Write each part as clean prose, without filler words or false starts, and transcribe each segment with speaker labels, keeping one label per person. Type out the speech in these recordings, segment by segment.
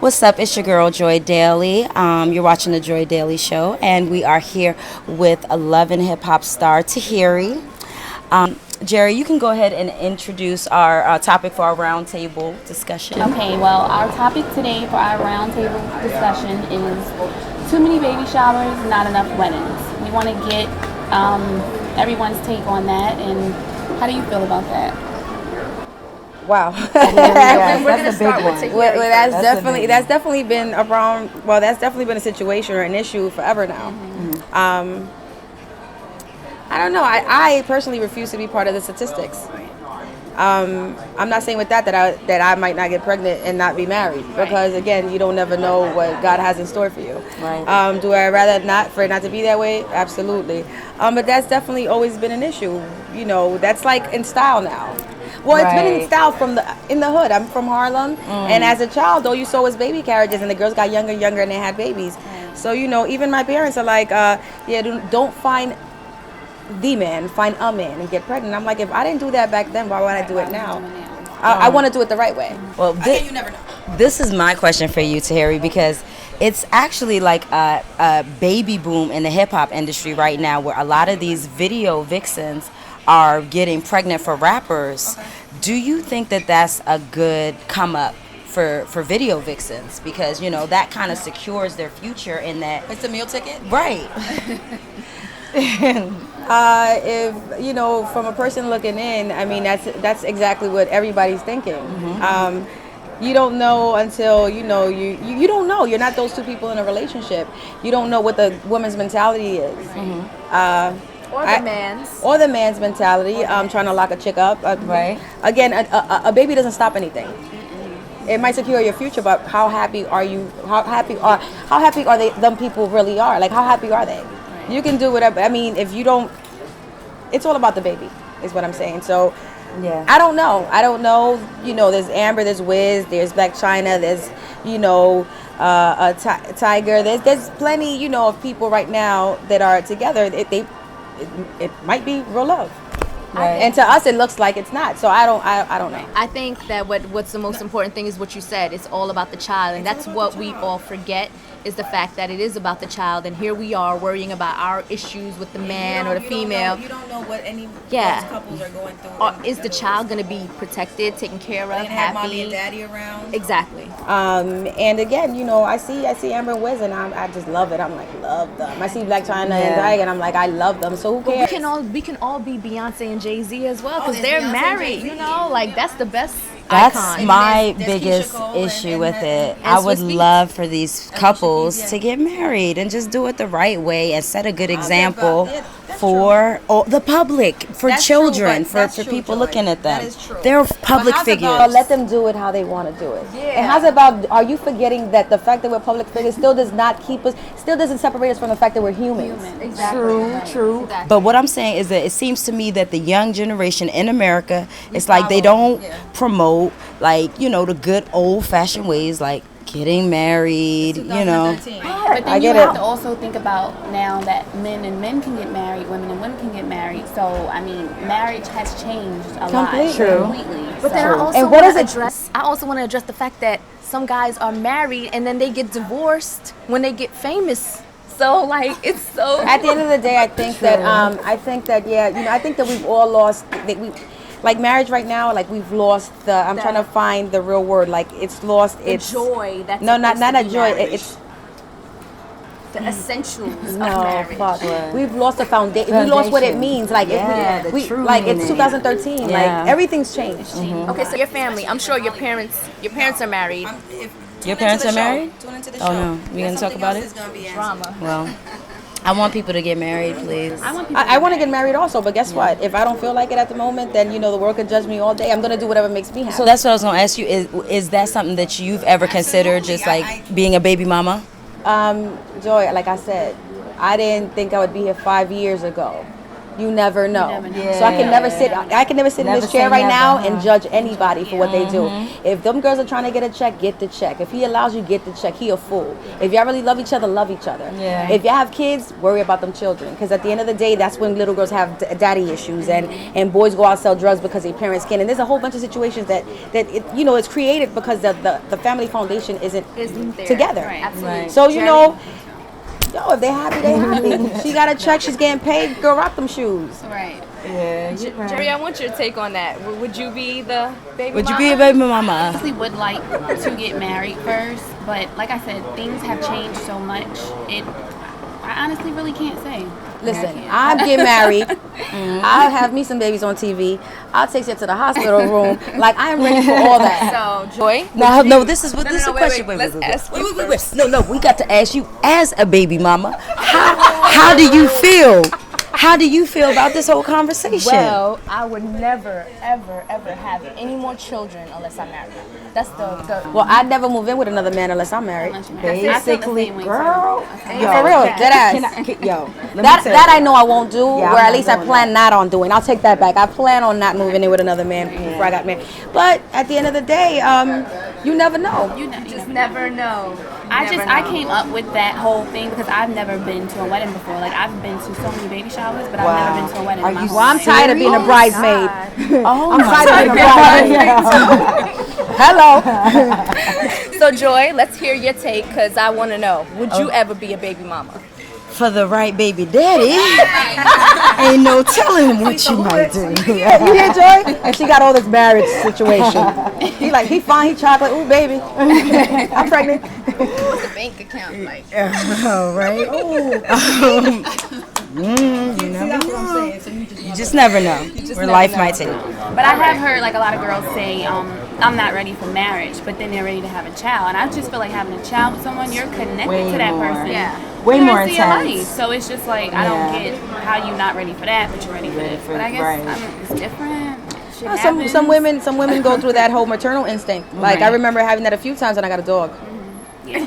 Speaker 1: What's up? It's your girl Joy Daily. You're watching the Joy Daily Show, and we are here with a love and hip hop star, Tahiry. Jeri, you can go ahead and introduce our topic for our roundtable discussion.
Speaker 2: Okay, well, our topic today for our roundtable discussion is too many baby showers, not enough weddings. We want to get everyone's take on that, and how do you feel about that?
Speaker 3: Wow.
Speaker 4: We're going to start with Tahiry.
Speaker 3: Well, that's definitely been around. Well, that's definitely been a situation or an issue forever now.
Speaker 2: Mm-hmm.
Speaker 3: I don't know. I personally refuse to be part of the statistics. I'm not saying with that I might not get pregnant and not be married, because again, you don't never know what God has in store for you.
Speaker 1: Right.
Speaker 3: Do I rather not for it not to be that way? Absolutely. But that's definitely always been an issue. You know, that's like in style now. Well, it's been in style in the hood. I'm from Harlem, and as a child, all you saw was baby carriages, and the girls got younger and younger, and they had babies. So you know, even my parents are like, don't find the man, find a man and get pregnant. I'm like, if I didn't do that back then, why would I do it now? I want to do it the right way.
Speaker 1: Well,
Speaker 3: You never know.
Speaker 1: this is my question for you, Tahiry, because it's actually like a baby boom in the hip hop industry right now, where a lot of these video vixens are getting pregnant for rappers. Do you think that that's a good come up for video vixens, because you know that kind of secures their future in that
Speaker 3: It's a meal ticket.
Speaker 1: right?
Speaker 3: If you know, from a person looking in, I mean, that's exactly what everybody's thinking. You don't know until you know you don't know. You're not those two people in a relationship. You don't know what the woman's mentality is. Or the man's mentality. Trying to lock a chick up.
Speaker 1: Right.
Speaker 3: Again, a baby doesn't stop anything. It might secure your future, but how happy are you? How happy are they? Them people really are. Like, how happy are they? You can do whatever. I mean, if you don't, it's all about the baby, is what I'm saying. So,
Speaker 1: Yeah.
Speaker 3: I don't know. You know, there's Amber, there's Wiz, there's Black China, there's Tiger. There's plenty, you know, of people right now that are together. It might be real love.
Speaker 1: Right.
Speaker 3: And to us, it looks like it's not. So I don't know.
Speaker 4: I think that what's the most important thing is what you said. It's all about the child, and that's what we all forget, is the fact that it is about the child. And here we are worrying about our issues with the man or the female.
Speaker 3: You don't know what any
Speaker 4: Yeah.
Speaker 3: couples are going through.
Speaker 4: Or is the child going to be protected, taken care of,
Speaker 3: have mommy
Speaker 4: happy?
Speaker 3: and daddy around.
Speaker 4: Exactly.
Speaker 3: And again, you know, I see Amber and Wiz, and I just love it. I'm like, love them. I see Black China and Tiger, and I'm like, I love them. So who
Speaker 4: But
Speaker 3: cares?
Speaker 4: we can all be Beyonce and Jay-Z as well, because
Speaker 3: there's
Speaker 4: they're
Speaker 3: Beyonce and
Speaker 4: married.
Speaker 3: Jay-Z.
Speaker 4: You know, like that's the best
Speaker 1: That's
Speaker 4: icon.
Speaker 1: my
Speaker 3: There's
Speaker 1: biggest
Speaker 3: Keisha Cole
Speaker 1: issue
Speaker 3: and-
Speaker 1: with
Speaker 3: and-
Speaker 1: it.
Speaker 4: and
Speaker 1: I would
Speaker 4: Swizz Beatz.
Speaker 1: love for these couples
Speaker 3: Keys, yeah.
Speaker 1: to get married and just do it the right way and set a good
Speaker 3: about
Speaker 1: example
Speaker 3: it. That's
Speaker 1: for the public, for
Speaker 3: That's true,
Speaker 1: children,
Speaker 3: but
Speaker 1: for
Speaker 3: that's true,
Speaker 1: people
Speaker 3: Joy.
Speaker 1: looking at them.
Speaker 3: That is true.
Speaker 1: They're public
Speaker 3: But
Speaker 1: figures.
Speaker 3: let them do it how they want to do it. And how's about, are you forgetting that the fact that we're public figures still does not still doesn't separate us from the fact that we're humans?
Speaker 1: True. But what I'm saying is that it seems to me that the young generation in America, it's like they don't promote, like, you know, the good old-fashioned ways, like getting married, you know.
Speaker 2: But then
Speaker 3: I
Speaker 2: you
Speaker 3: get
Speaker 2: have
Speaker 3: it.
Speaker 2: to also think about now that men and men can get married, women and women can get married. So I mean, marriage has changed a
Speaker 3: Completely.
Speaker 2: lot.
Speaker 3: True.
Speaker 2: Completely.
Speaker 4: But then I
Speaker 3: True.
Speaker 4: also
Speaker 3: And what
Speaker 4: want
Speaker 3: is
Speaker 4: to
Speaker 3: it-
Speaker 4: address. I also want to address the fact that some guys are married and then they get divorced when they get famous. So like, it's so.
Speaker 3: At the end of the day, I think that I think that we've all lost like marriage right now. Like we've lost the. I'm trying to find the real word. Like it's lost its
Speaker 4: joy. That's
Speaker 3: no, not
Speaker 4: supposed to
Speaker 3: a
Speaker 4: be
Speaker 3: joy.
Speaker 4: marriage.
Speaker 3: It's
Speaker 4: the essentials of
Speaker 3: no
Speaker 4: marriage.
Speaker 3: fuck. We've lost the foundation. We lost what it means. Like
Speaker 1: Yeah, the
Speaker 3: we
Speaker 1: true
Speaker 3: like it's
Speaker 1: meaning.
Speaker 3: 2013.
Speaker 1: Yeah.
Speaker 3: Like everything's changed.
Speaker 4: Okay, so your family. I'm sure your parents are married.
Speaker 1: Your parents are married?
Speaker 3: Tune into the
Speaker 1: Oh no, we gonna talk about it?
Speaker 4: Drama.
Speaker 1: Well, I want people to get married, please.
Speaker 3: I want to get married also, but guess what? If I don't feel like it at the moment, then you know the world can judge me all day. I'm gonna do whatever makes me happy.
Speaker 1: So that's what I was gonna ask you. Is that something that you've ever considered, just like being a baby mama?
Speaker 3: Joy, like I said, I didn't think I would be here 5 years ago. You never know.
Speaker 2: Yeah.
Speaker 3: So I can never sit in
Speaker 1: Never
Speaker 3: this chair
Speaker 1: say
Speaker 3: right
Speaker 1: never,
Speaker 3: now
Speaker 1: huh?
Speaker 3: and judge anybody for what they do. If them girls are trying to get a check, get the check. If he allows you, get the check. He a fool. If y'all really love each other, love each other.
Speaker 1: Yeah.
Speaker 3: If y'all have kids, worry about them children. Because at the end of the day, that's when little girls have daddy issues, and boys go out and sell drugs because their parents can. And there's a whole bunch of situations that it's created because the family foundation isn't
Speaker 4: there.
Speaker 3: together.
Speaker 2: Right.
Speaker 4: Absolutely.
Speaker 1: Right.
Speaker 3: So you know, if they happy, they happy. She got a check, she's getting paid. Girl, rock them shoes.
Speaker 2: Right.
Speaker 1: Yeah.
Speaker 4: Jerry, I want your take on that. Would you be the baby
Speaker 1: Would you
Speaker 4: mama?
Speaker 1: be a baby mama?
Speaker 2: Honestly, would like to get married first, but like I said, things have changed so much. I honestly really can't say.
Speaker 3: Listen, I'll get married. I'll have me some babies on TV. I'll take you to the hospital room. Like, I am ready for all that.
Speaker 4: So, Joy?
Speaker 1: No, this is what this is a
Speaker 4: wait,
Speaker 1: question.
Speaker 4: wait. Let's ask you
Speaker 1: Wait. No, we got to ask you as a baby mama. How do you feel? How do you feel about this whole conversation?
Speaker 5: Well, I would never, ever, ever have any more children unless I'm married. That's the
Speaker 3: Well, I'd never move in with another man unless I'm married.
Speaker 2: Unless you're married. I feel the
Speaker 1: Basically,
Speaker 2: same way,
Speaker 1: girl.
Speaker 2: too.
Speaker 3: Yo, for real, dead ass. That I know I won't do,
Speaker 1: Yeah, I'm
Speaker 3: or at
Speaker 1: not
Speaker 3: least I
Speaker 1: doing
Speaker 3: plan not on doing. I'll take that back. I plan on not moving in with another man before I got married. But at the end of the day, you never know.
Speaker 2: You know,
Speaker 4: Just never know.
Speaker 2: I came up with that whole thing because I've never been to a wedding before. Like, I've been to so many baby showers, but I've never been to a wedding. in my whole
Speaker 3: Well, I'm
Speaker 2: life.
Speaker 3: tired of being a bridesmaid.
Speaker 1: Oh,
Speaker 3: I'm tired of being a bridesmaid. Hello.
Speaker 4: So, Joy, let's hear your take because I want to know. Would you ever be a baby mama?
Speaker 1: for the right baby daddy, ain't no telling what you might do.
Speaker 3: You hear Joy? And she got all this marriage situation. He fine, he chocolate. Ooh, baby, I'm pregnant.
Speaker 4: What's the bank account like?
Speaker 1: Oh, right. You never know. You just never know where life might take.
Speaker 2: But I have heard like a lot of girls say, I'm not ready for marriage, but then they're ready to have a child. And I just feel like having a child with someone, you're connected
Speaker 1: Way
Speaker 2: to that
Speaker 1: more.
Speaker 2: person.
Speaker 4: Yeah.
Speaker 1: Way
Speaker 2: for the
Speaker 1: more
Speaker 2: rest of your life.
Speaker 1: intense.
Speaker 2: So it's just like, I don't get how you're not ready for that, but you're ready for this. But I guess
Speaker 1: Right.
Speaker 2: it's different. Shit
Speaker 3: Some
Speaker 2: happens.
Speaker 3: women go through that whole maternal instinct. Like I
Speaker 1: Right.
Speaker 3: remember having that a few times when I got a dog.
Speaker 2: I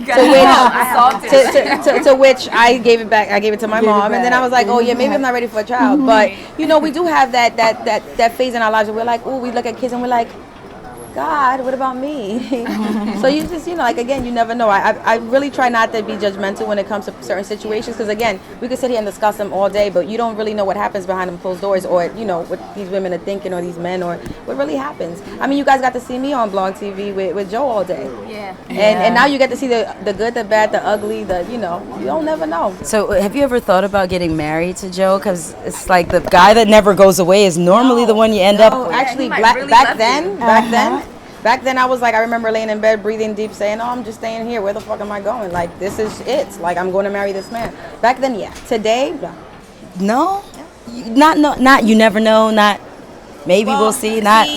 Speaker 3: To which I gave it back. I gave it to my mom, and then I was like, "Oh yeah, maybe I'm not ready for a child." But you know, we do have that phase in our lives where we're like, "Oh, we look at kids and we're like, God, what about me?" So you just, like, again, you never know. I really try not to be judgmental when it comes to certain situations, because again, we could sit here and discuss them all day, but you don't really know what happens behind them closed doors, or what these women are thinking, or these men, or what really happens. I mean, you guys got to see me on Blog TV with Joe all day.
Speaker 4: Yeah.
Speaker 3: And now you get to see the good, the bad, the ugly, you don't never know.
Speaker 1: So have you ever thought about getting married to Joe? Because it's like the guy that never goes away is normally the one you end up with.
Speaker 3: Actually,
Speaker 4: he might really
Speaker 3: back
Speaker 4: love
Speaker 3: then, back then I was like, I remember laying in bed, breathing deep, saying, "Oh, I'm just staying here. Where the fuck am I going? Like, this is it. Like, I'm going to marry this man." Back then, yeah. Today, no.
Speaker 1: No? Not you never know, not maybe we'll see, not...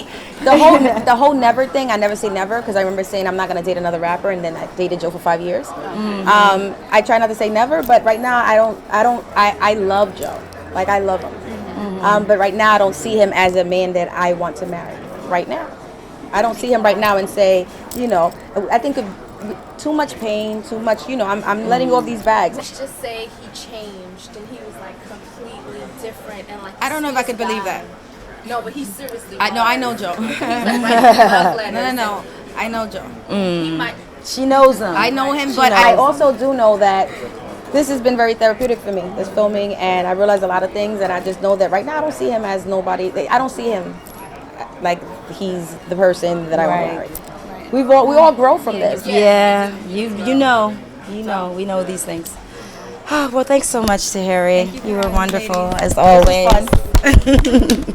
Speaker 3: The whole never thing. I never say never, because I remember saying I'm not gonna date another rapper, and then I dated Joe for 5 years. I try not to say never, but right now I love Joe. Like, I love him. But right now I don't see him as a man that I want to marry. Right now, I don't see him right now and say, I think of too much pain, too much. I'm letting go of these bags.
Speaker 5: Let's just say he changed and he was like completely different and like.
Speaker 3: I don't know if I could believe that.
Speaker 5: No, but he's seriously.
Speaker 3: I know Joe. No. I know Joe.
Speaker 5: He might.
Speaker 1: She knows him.
Speaker 3: I know him, but I also do know that this has been very therapeutic for me, this filming, and I realized a lot of things, and I just know that right now I don't see him as nobody. I don't see him like he's the person that I want to marry. We all grow from this.
Speaker 1: Yeah, you know, we know these things. Oh, well, thanks so much, Tahiry. You were wonderful, as always.
Speaker 3: It was fun.